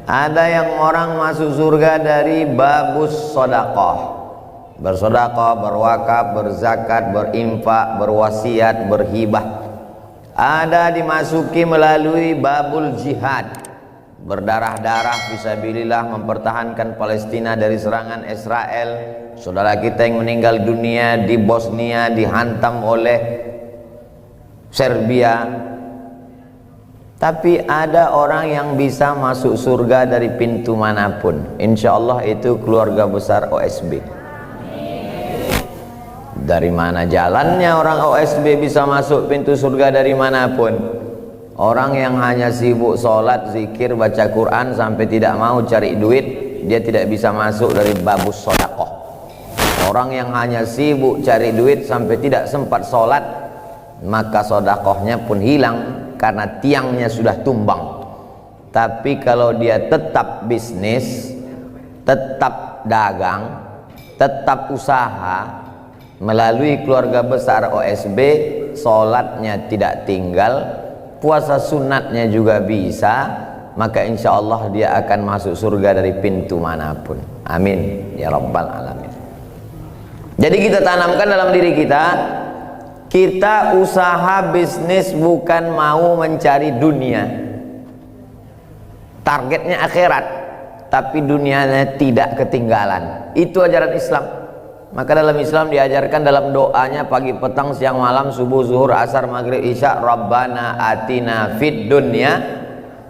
Ada yang orang masuk surga dari babus sodakoh, bersodakoh, berwakaf, berzakat, berinfak, berwasiat, berhibah. Ada dimasuki melalui babul jihad, berdarah-darah fisabilillah mempertahankan Palestina dari serangan Israel. Saudara kita yang meninggal dunia di Bosnia dihantam oleh Serbia. Tapi ada orang yang bisa masuk surga dari pintu manapun. Insya Allah itu keluarga besar OSB. Dari mana jalannya orang OSB bisa masuk pintu surga dari manapun? Orang yang hanya sibuk sholat, zikir, baca Quran sampai tidak mau cari duit, dia tidak bisa masuk dari babus sodakoh. Orang yang hanya sibuk cari duit sampai tidak sempat sholat, maka sodakohnya pun hilang karena tiangnya sudah tumbang. Tapi kalau dia tetap bisnis, tetap dagang, tetap usaha melalui keluarga besar OSB, sholatnya tidak tinggal, puasa sunatnya juga bisa, maka insya Allah dia akan masuk surga dari pintu manapun. Amin ya rabbal alamin. Jadi kita tanamkan dalam diri kita, kita usaha bisnis bukan mau mencari dunia, targetnya akhirat, tapi dunianya tidak ketinggalan. Itu ajaran Islam. Maka dalam Islam diajarkan dalam doanya pagi, petang, siang, malam, subuh, zuhur, asar, maghrib, isya, Rabbana atina fid dunya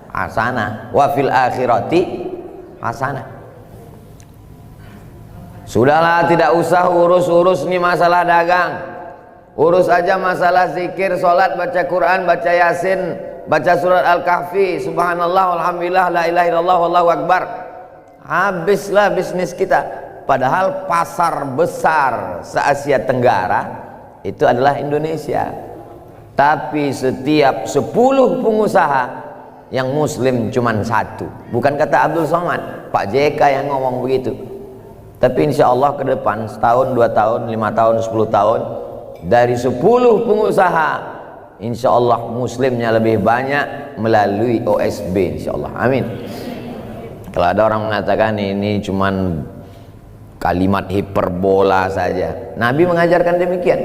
hasanah wa fil akhirati hasanah. Sudahlah, tidak usah urus-urus nih masalah dagang, urus aja masalah zikir, sholat, baca Quran, baca Yasin, baca surat Al-Kahfi, subhanallah, alhamdulillah, la ilaha illallah, wallahu akbar. Habislah bisnis kita. Padahal pasar besar se-Asia Tenggara itu adalah Indonesia. Tapi setiap 10 pengusaha yang muslim cuma 1. Bukan kata Abdul Somad, Pak JK yang ngomong begitu. Tapi insya Allah ke depan setahun, 2 tahun, 5 tahun, 10 tahun, dari 10 pengusaha insya Allah muslimnya lebih banyak melalui OSB, insya Allah. Amin. Kalau ada orang mengatakan ini cuman kalimat hiperbola saja, Nabi mengajarkan demikian.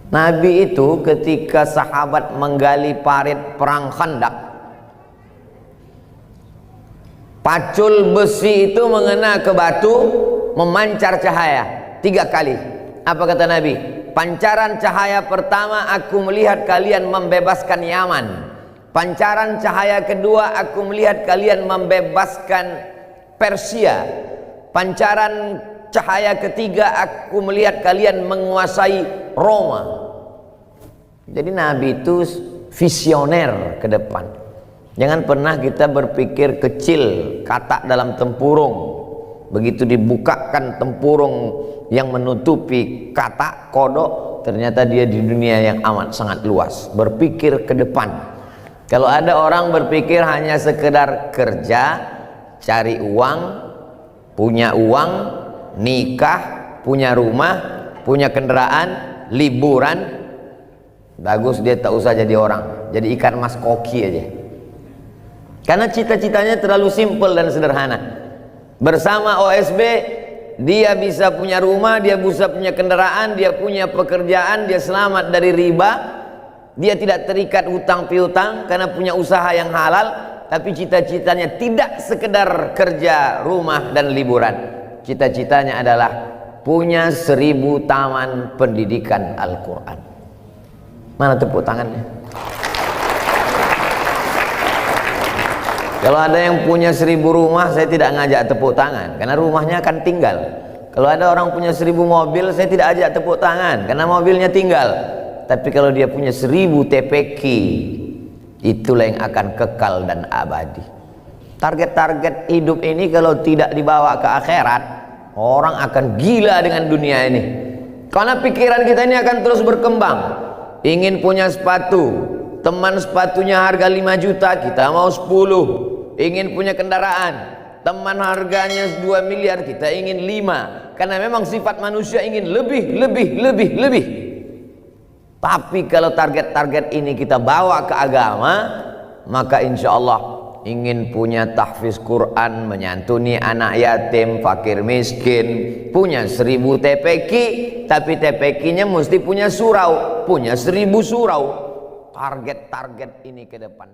Nabi itu ketika sahabat menggali parit perang Khandaq, pacul besi itu mengena ke batu, memancar cahaya 3 kali. Apa kata Nabi? Pancaran cahaya pertama, aku melihat kalian membebaskan Yaman. Pancaran cahaya kedua, aku melihat kalian membebaskan Persia. Pancaran cahaya ketiga, aku melihat kalian menguasai Roma. Jadi Nabi itu visioner ke depan. Jangan pernah kita berpikir kecil, katak dalam tempurung. Begitu dibukakan tempurung yang menutupi katak kodok, ternyata dia di dunia yang amat sangat luas. Berpikir ke depan. Kalau ada orang berpikir hanya sekedar kerja, cari uang, punya uang, nikah, punya rumah, punya kendaraan, liburan, bagus, dia tak usah jadi orang, jadi ikan mas koki aja. Karena cita-citanya terlalu simpel dan sederhana. Bersama OSB dia bisa punya rumah, dia bisa punya kendaraan, dia punya pekerjaan, dia selamat dari riba, dia tidak terikat hutang piutang karena punya usaha yang halal. Tapi cita-citanya tidak sekedar kerja, rumah, dan liburan. Cita-citanya adalah punya 1000 taman pendidikan Al-Quran. Mana tepuk tangannya? Kalau ada yang punya 1000 rumah, saya tidak ngajak tepuk tangan, karena rumahnya akan tinggal. Kalau ada orang punya 1000 mobil, saya tidak ajak tepuk tangan, karena mobilnya tinggal. Tapi kalau dia punya 1000 TPQ, itulah yang akan kekal dan abadi. Target-target hidup ini kalau tidak dibawa ke akhirat, orang akan gila dengan dunia ini. Karena pikiran kita ini akan terus berkembang. Ingin punya sepatu, teman sepatunya harga 5 juta, kita mau 10. Ingin punya kendaraan, teman harganya 2 miliar, kita ingin 5. Karena memang sifat manusia ingin lebih. Tapi kalau target-target ini kita bawa ke agama, maka insya Allah ingin punya tahfiz Quran, menyantuni anak yatim, fakir miskin, punya 1000 TPQ, tapi TPQ-nya mesti punya surau, punya 1000 surau. Target ini ke depan.